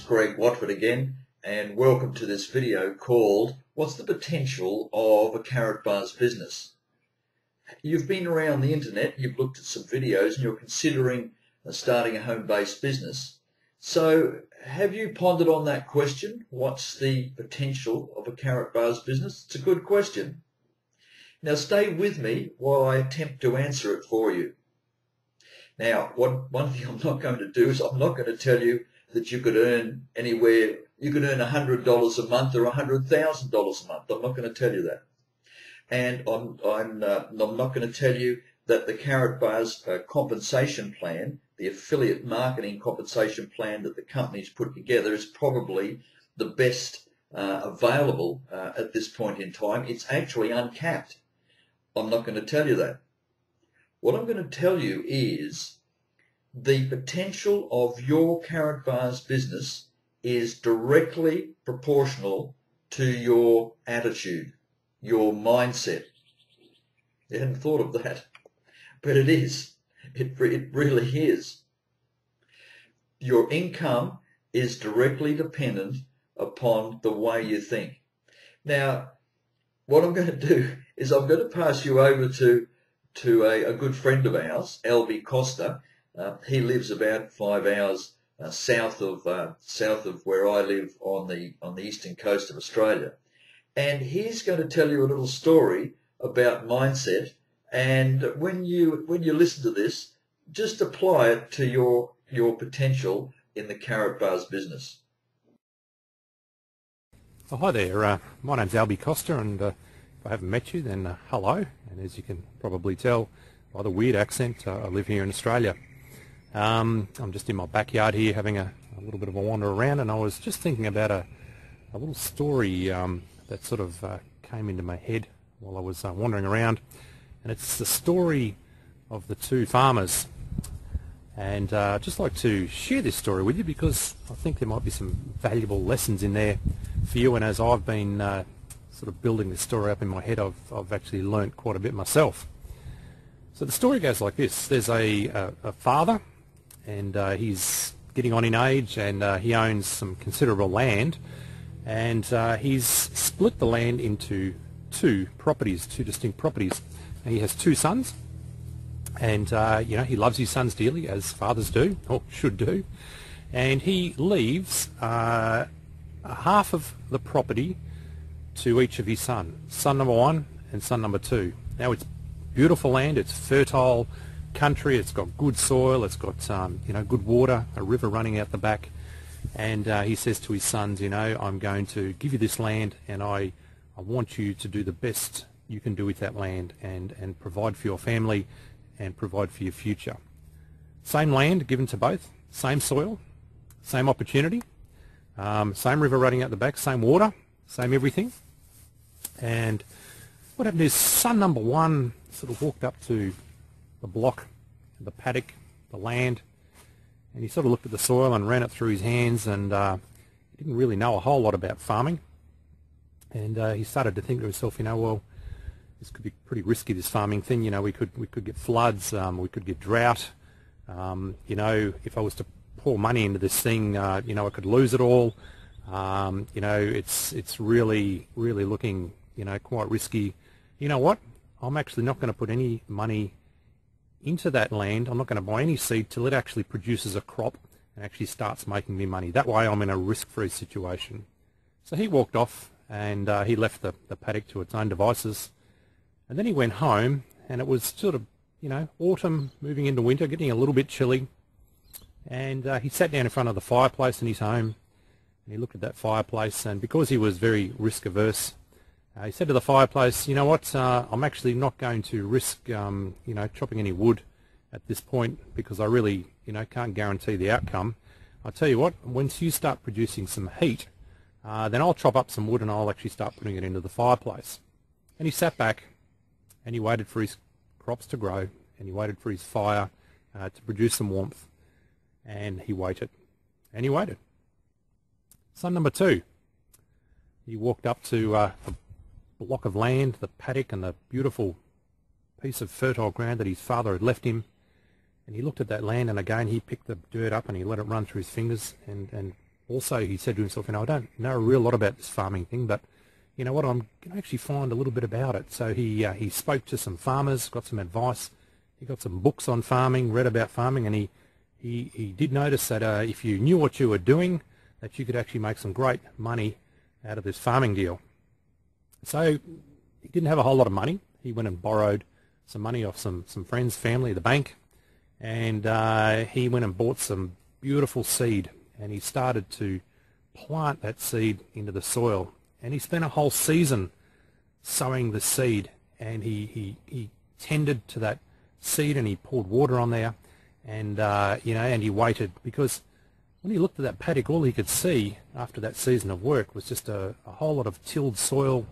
Greg Watford again, and welcome to this video called What's the Potential of a Karatbars Business? You've been around the internet, you've looked at some videos, and you're considering starting a home-based business. So have you pondered on that question? What's the potential of a Karatbars business? It's a good question. Now stay with me while I attempt to answer it for you. Now, one thing I'm not going to do is I'm not going to tell you that you could earn anywhere, you could earn $100 a month or $100,000 a month. I'm not going to tell you that. And I'm not going to tell you that the Karatbars compensation plan, the affiliate marketing compensation plan that the company's put together, is probably the best available at this point in time. It's actually uncapped. I'm not going to tell you that. What I'm going to tell you is the potential of your Karatbars business is directly proportional to your attitude, your mindset. You hadn't thought of that, but it is. It really is. Your income is directly dependent upon the way you think. Now, what I'm going to do is I'm going to pass you over to a good friend of ours, Albie Costa. He lives about 5 hours south of where I live on the eastern coast of Australia, and he's going to tell you a little story about mindset. And when you listen to this, just apply it to your potential in the Karatbars business. Oh, hi there. My name's Albie Costa, and if I haven't met you, then hello. And as you can probably tell by the weird accent, I live here in Australia. I'm just in my backyard here having a little bit of a wander around, and I was just thinking about a little story that sort of came into my head while I was wandering around. And it's the story of the two farmers. And I'd just like to share this story with you because I think there might be some valuable lessons in there for you. And as I've been sort of building this story up in my head, I've actually learnt quite a bit myself. So the story goes like this. There's a father, and he's getting on in age, and he owns some considerable land, and he's split the land into two distinct properties. And he has two sons, and he loves his sons dearly, as fathers do, or should do, and he leaves half of the property to each of his sons, son number one and son number two. Now, it's beautiful land, it's fertile country, it's got good soil, it's got good water, a river running out the back, and he says to his sons, I'm going to give you this land, and I want you to do the best you can do with that land and provide for your family and provide for your future. Same land given to both, same soil, same opportunity, same river running out the back, same water, same everything. And what happened is son number one sort of walked up to the block, the paddock, the land, and he sort of looked at the soil and ran it through his hands, and he didn't really know a whole lot about farming. And he started to think to himself, well, this could be pretty risky, this farming thing. We could get floods, we could get drought. If I was to pour money into this thing, I could lose it all. It's really looking, quite risky. You know what? I'm actually not going to put any money into that land. I'm not going to buy any seed till it actually produces a crop and actually starts making me money. That way I'm in a risk-free situation. So he walked off, and he left the paddock to its own devices. And then he went home, and it was sort of, autumn moving into winter, getting a little bit chilly. And he sat down in front of the fireplace in his home, and he looked at that fireplace, and because he was very risk-averse, he said to the fireplace, you know what, I'm actually not going to risk, chopping any wood at this point because I really, can't guarantee the outcome. I'll tell you what, once you start producing some heat, then I'll chop up some wood and I'll actually start putting it into the fireplace. And he sat back and he waited for his crops to grow, and he waited for his fire to produce some warmth, and he waited, and he waited. Son number two, he walked up to a block of land, the paddock and the beautiful piece of fertile ground that his father had left him, and he looked at that land, and again he picked the dirt up and he let it run through his fingers, and also he said to himself, I don't know a real lot about this farming thing, but you know what, I'm going to actually find a little bit about it. So he spoke to some farmers, got some advice, he got some books on farming, read about farming, and he did notice that if you knew what you were doing, that you could actually make some great money out of this farming deal. So he didn't have a whole lot of money. He went and borrowed some money off some friends, family, the bank, and he went and bought some beautiful seed, and he started to plant that seed into the soil. And he spent a whole season sowing the seed, and he tended to that seed, and he poured water on there, and and he waited, because when he looked at that paddock, all he could see after that season of work was just a whole lot of tilled soil.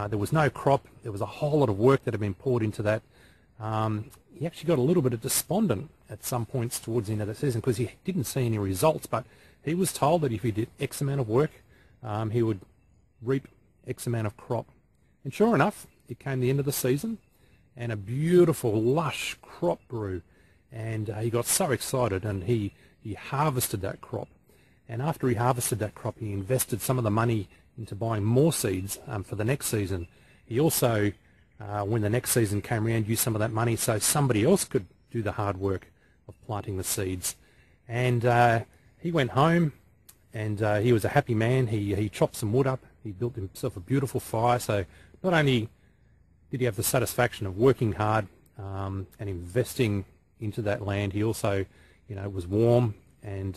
There was no crop. There was a whole lot of work that had been poured into that. He actually got a little bit despondent at some points towards the end of the season, because he didn't see any results, but he was told that if he did X amount of work, he would reap X amount of crop. And sure enough, it came the end of the season, and a beautiful, lush crop grew, and he got so excited, and he harvested that crop. And after he harvested that crop, he invested some of the money into buying more seeds for the next season. He also, when the next season came around, used some of that money so somebody else could do the hard work of planting the seeds. And he went home, and he was a happy man. He chopped some wood up. He built himself a beautiful fire. So not only did he have the satisfaction of working hard and investing into that land, he also, was warm, and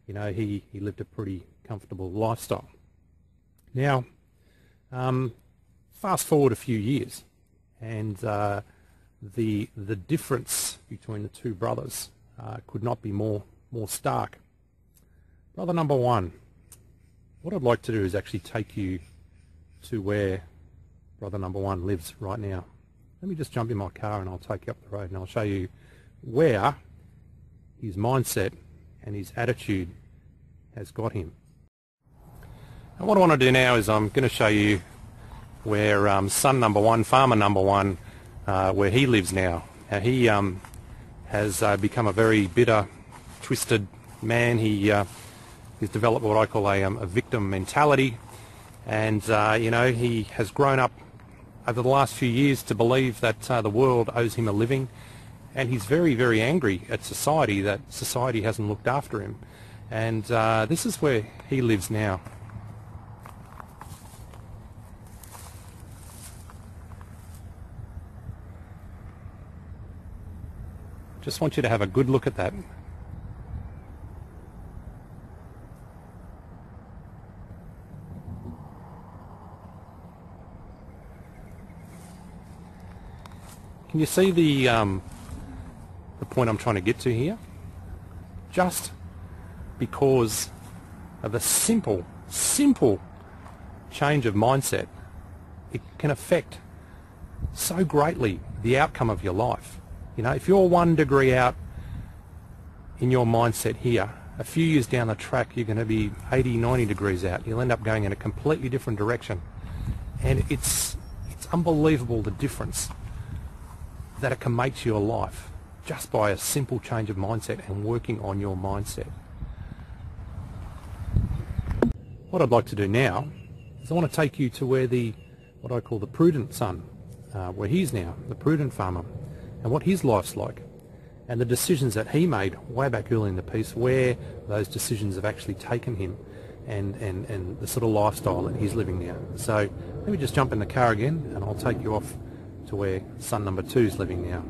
he lived a pretty comfortable lifestyle. Now, fast forward a few years, and the difference between the two brothers could not be more stark. Brother number one, what I'd like to do is actually take you to where brother number one lives right now. Let me just jump in my car and I'll take you up the road, and I'll show you where his mindset and his attitude has got him. And what I want to do now is I'm going to show you where son number one, farmer number one, where he lives now. Now he has become a very bitter, twisted man. He's developed what I call a victim mentality, and he has grown up over the last few years to believe that the world owes him a living, and he's very, very angry at society, that society hasn't looked after him. And this is where he lives now. Just want you to have a good look at that. Can you see the point I'm trying to get to here? Just because of a simple change of mindset, it can affect so greatly the outcome of your life. If you're 1 degree out in your mindset here, a few years down the track you're going to be 80, 90 degrees out. You'll end up going in a completely different direction. And it's unbelievable the difference that it can make to your life just by a simple change of mindset and working on your mindset. What I'd like to do now is I want to take you to where what I call the prudent son, where he's now, the prudent farmer, and what his life's like, and the decisions that he made way back early in the piece, where those decisions have actually taken him, and the sort of lifestyle that he's living now. So let me just jump in the car again, and I'll take you off to where son number two is living now.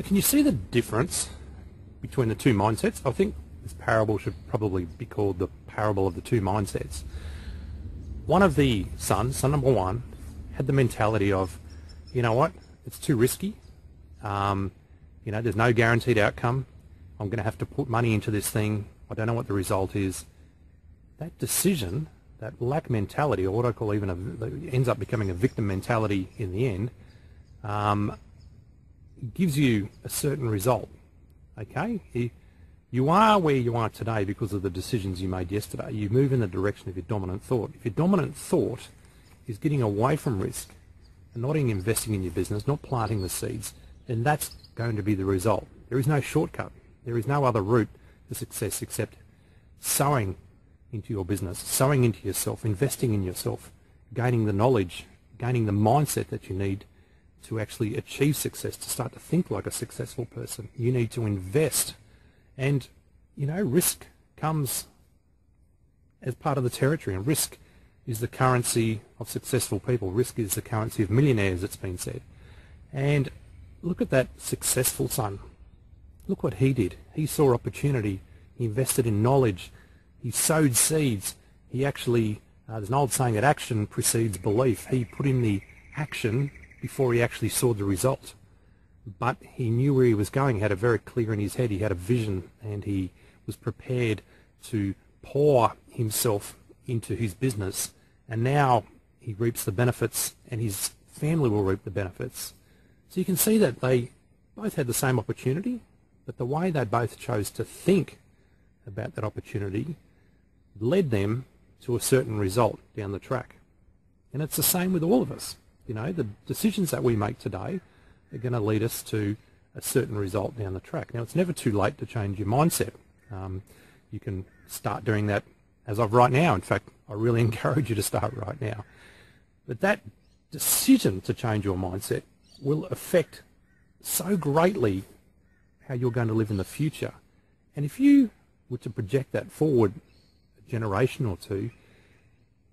can you see the difference between the two mindsets? I think this parable should probably be called the parable of the two mindsets. One of the sons, son number one, had the mentality of, you know what, it's too risky. There's no guaranteed outcome. I'm going to have to put money into this thing. I don't know what the result is. That decision, that lack mentality, or what I call even ends up becoming a victim mentality in the end, gives you a certain result. Okay? You are where you are today because of the decisions you made yesterday. You move in the direction of your dominant thought. If your dominant thought is getting away from risk and not investing in your business, not planting the seeds, then that's going to be the result. There is no shortcut. There is no other route to success except sowing into your business, sowing into yourself, investing in yourself, gaining the knowledge, gaining the mindset that you need to actually achieve success, to start to think like a successful person. You need to invest. And, risk comes as part of the territory, and risk is the currency of successful people. Risk is the currency of millionaires, it's been said. And look at that successful son. Look what he did. He saw opportunity. He invested in knowledge. He sowed seeds. He actually, there's an old saying that action precedes belief. He put in the action before he actually saw the result. But he knew where he was going. He had it very clear in his head. He had a vision, and he was prepared to pour himself into his business. And now he reaps the benefits, and his family will reap the benefits. So you can see that they both had the same opportunity, but the way they both chose to think about that opportunity led them to a certain result down the track. And it's the same with all of us. The decisions that we make today are going to lead us to a certain result down the track. Now, it's never too late to change your mindset. You can start doing that as of right now. In fact, I really encourage you to start right now. But that decision to change your mindset will affect so greatly how you're going to live in the future. And if you were to project that forward a generation or two,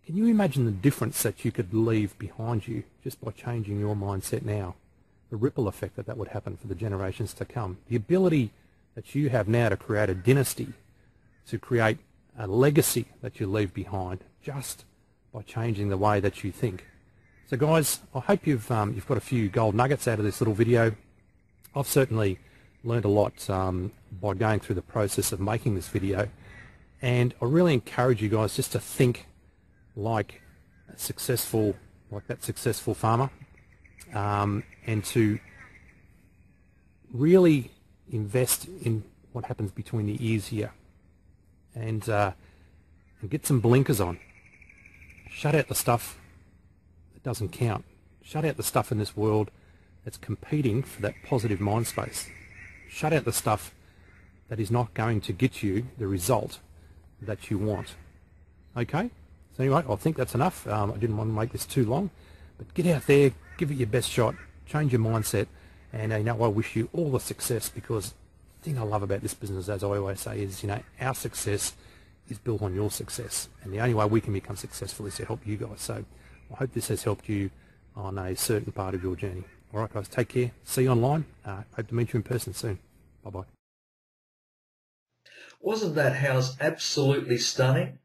can you imagine the difference that you could leave behind you just by changing your mindset now? The ripple effect that would happen for the generations to come. The ability that you have now to create a dynasty, to create a legacy that you leave behind just by changing the way that you think. So guys, I hope you've got a few gold nuggets out of this little video. I've certainly learned a lot by going through the process of making this video, and I really encourage you guys just to think like that successful farmer, and to really invest in what happens between the ears here, and get some blinkers on. Shut out the stuff that doesn't count. Shut out the stuff in this world that's competing for that positive mind space. Shut out the stuff that is not going to get you the result that you want. Okay? So anyway, I think that's enough. I didn't want to make this too long, but get out there, give it your best shot, change your mindset, and I wish you all the success, because the thing I love about this business, as I always say, is our success is built on your success, and the only way we can become successful is to help you guys. So I hope this has helped you on a certain part of your journey. All right, guys, take care. See you online. Hope to meet you in person soon. Bye-bye. Wasn't that house absolutely stunning?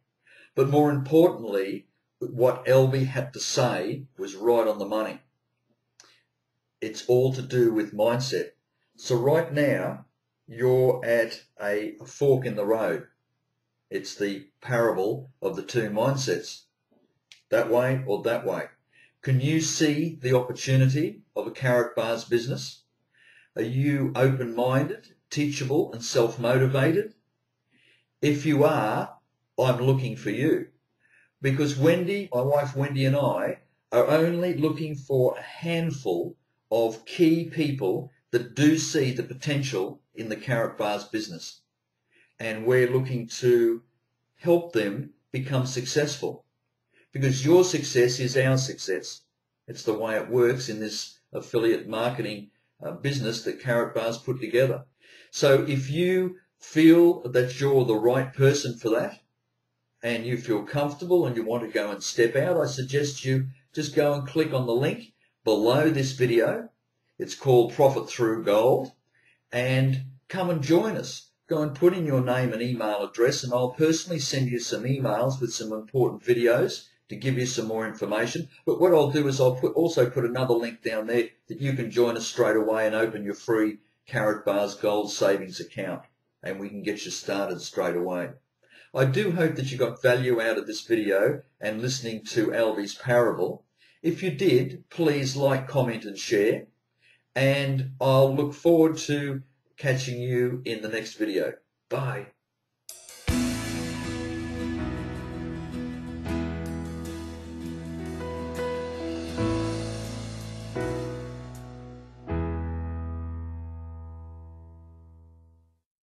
But more importantly, what Elby had to say was right on the money. It's all to do with mindset. So right now, you're at a fork in the road. It's the parable of the two mindsets, that way or that way. Can you see the opportunity of a Karatbars business? Are you open-minded, teachable and self-motivated? If you are, I'm looking for you, because Wendy, my wife Wendy, and I are only looking for a handful of key people that do see the potential in the Karatbars business, and we're looking to help them become successful, because your success is our success. It's the way it works in this affiliate marketing business that Karatbars put together. So if you feel that you're the right person for that, and you feel comfortable and you want to go and step out, I suggest you just go and click on the link below this video. It's called Profit Through Gold, and come and join us. Go and put in your name and email address, and I'll personally send you some emails with some important videos to give you some more information. But what I'll do is I'll also put another link down there that you can join us straight away and open your free Karatbars Gold Savings account, and we can get you started straight away. I do hope that you got value out of this video and listening to Alvy's parable. If you did, please like, comment and share, and I'll look forward to catching you in the next video. Bye.